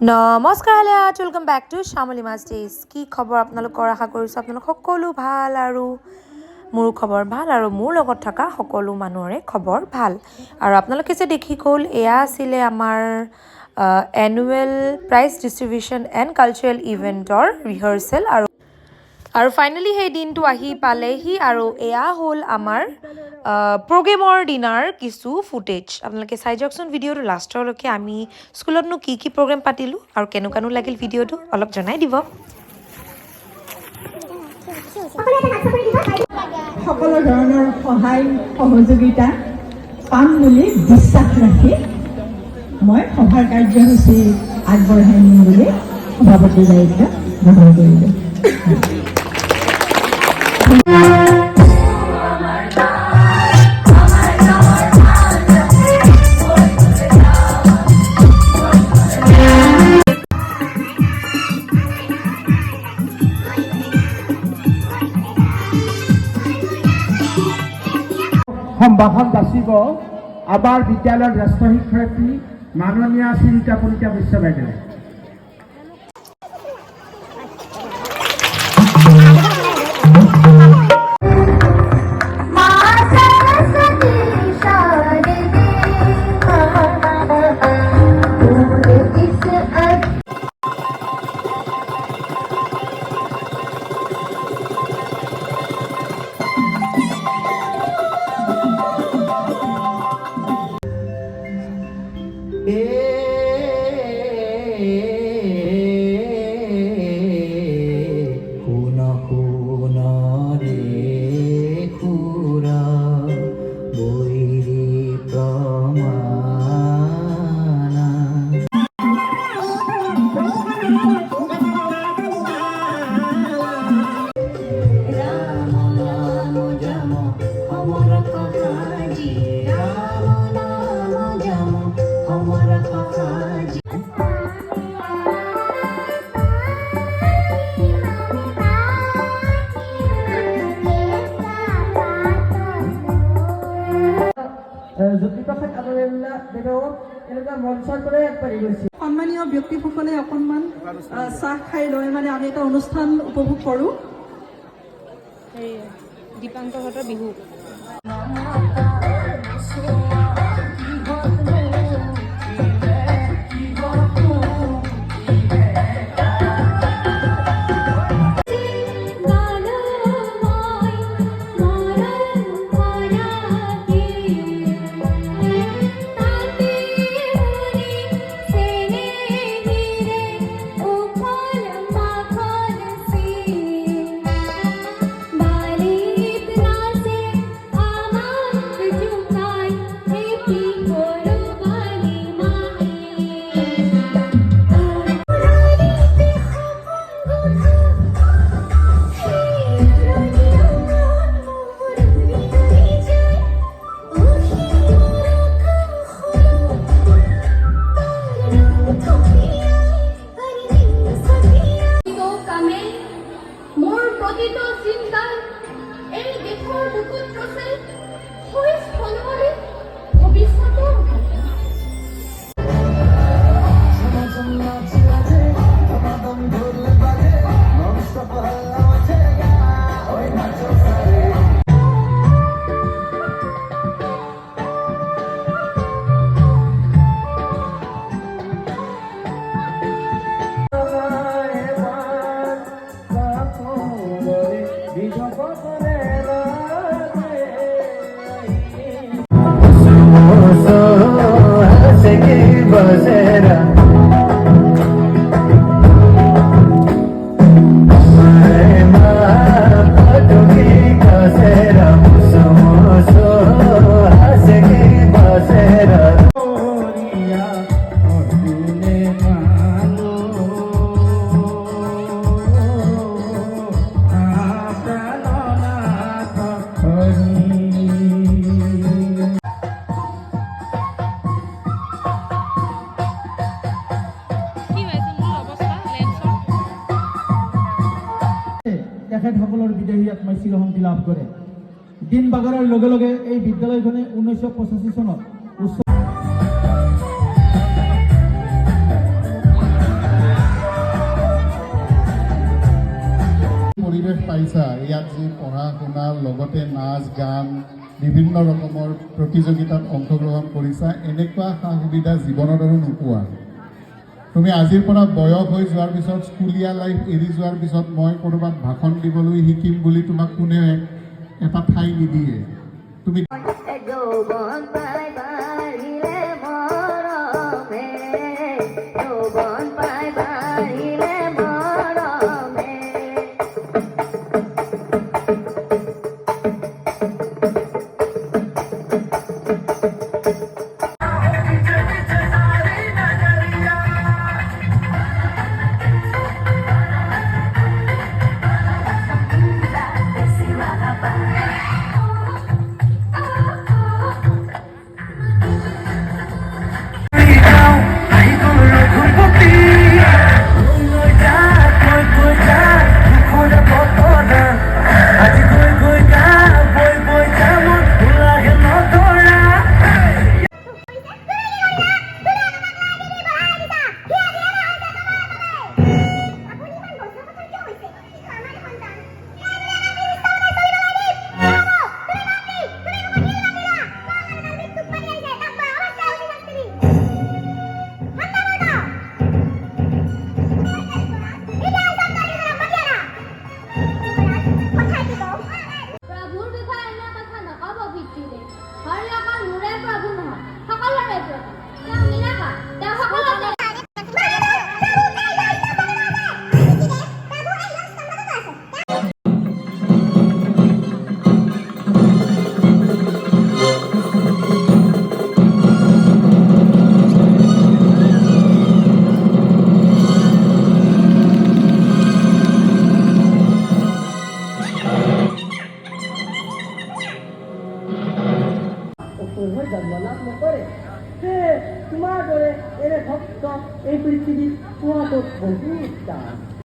নমস্কাৰ hello' welcome back to Shyamali মাষ্টেজ। কি খবৰ আপোনালোকৰ? আশা কৰিছোঁ আপোনালোক সকলো ভাল আৰু মোৰ খবৰ ভাল আৰু মোৰ লগত থকা সকলো মানুহৰে খবৰ ভাল। আৰু আপোনালোকে যে দেখি গ'ল, এয়া আছিলে আমাৰ annual prize distribution and cultural ইভেণ্টৰ ৰিহাৰ্চেল আৰু ফাইনেলি সেই দিনটো আহি পালেহি আৰু এয়া হ'ল আমাৰ প্ৰগ্ৰেমৰ দিনাৰ কিছু ফুটেজ। আপোনালোকে চাই যাওকচোন ভিডিঅ'টো লাষ্টৰলৈকে। আমি স্কুলতনো কি কি প্ৰগ্ৰেম পাতিলোঁ আৰু কেনেকুৱানো লাগিল ভিডিঅ'টো অলপ জনাই দিব। সকলো ধৰণৰ সহায় সহযোগিতা পাম বুলি বিশ্বাস ৰাখি মই সভাৰ কাৰ্যসূচী আগবঢ়াই নিম বুলি সভাপতিৰ দায়িত্ব গ্ৰহণ কৰিলোঁ। সম্ভাষণ যাচিব আমাৰ বিদ্যালয়ৰ জ্যেষ্ঠ শিক্ষয়িত্ৰী মাননীয়া শ্ৰীতা কলিতা বৈশ্য বাইদেউ। সন্মানীয় ব্যক্তিসকলে অকণমান চাহ খাই লৈ আমি এটা অনুষ্ঠান উপভোগ কৰোঁ। দীপাংকৰহঁতৰ বিহু তেখেতসকলৰ বিদেহী আত্মাই চিৰশান্তি লাভ কৰে। দিন বাগৰাৰ লগে লগে এই বিদ্যালয়খনে 1985 চনত পাইছা ইয়াত যে পঢ়া শুনাৰ লগতে নাচ গান বিভিন্ন ৰকমৰ প্ৰতিযোগিতাত অংশগ্ৰহণ কৰিছা, এনেকুৱা সা সুবিধা জীৱনত আৰু নোপোৱা। তুমি আজিৰ পৰা বয়স হৈ যোৱাৰ পিছত স্কুলীয়া লাইফ এৰি যোৱাৰ পিছত মই ক'ৰবাত ভাষণ দিবলৈ শিকিম বুলি তোমাক কোনেও এটা ঠাই নিদিয়ে। তুমি যৌবন পাই বাঢ়িলে মৰমে, যৌবন পাই বাঢ়িলে মৰমে। প্ৰভুৰ বিষয়ে এনে কথা নকব পিতৃদেৱ। হৰি অকল মোৰে প্ৰভু নহয়, সকলোৰে প্ৰভু। তেওঁ নিৰাকাৰ, তেওঁ সকলোতে। হৈ জন্ম লাভ নকৰে। সেয়ে তোমাৰ দৰে এনে ভক্ত এই পৃথিৱীত পোৱাটো বহুত টান।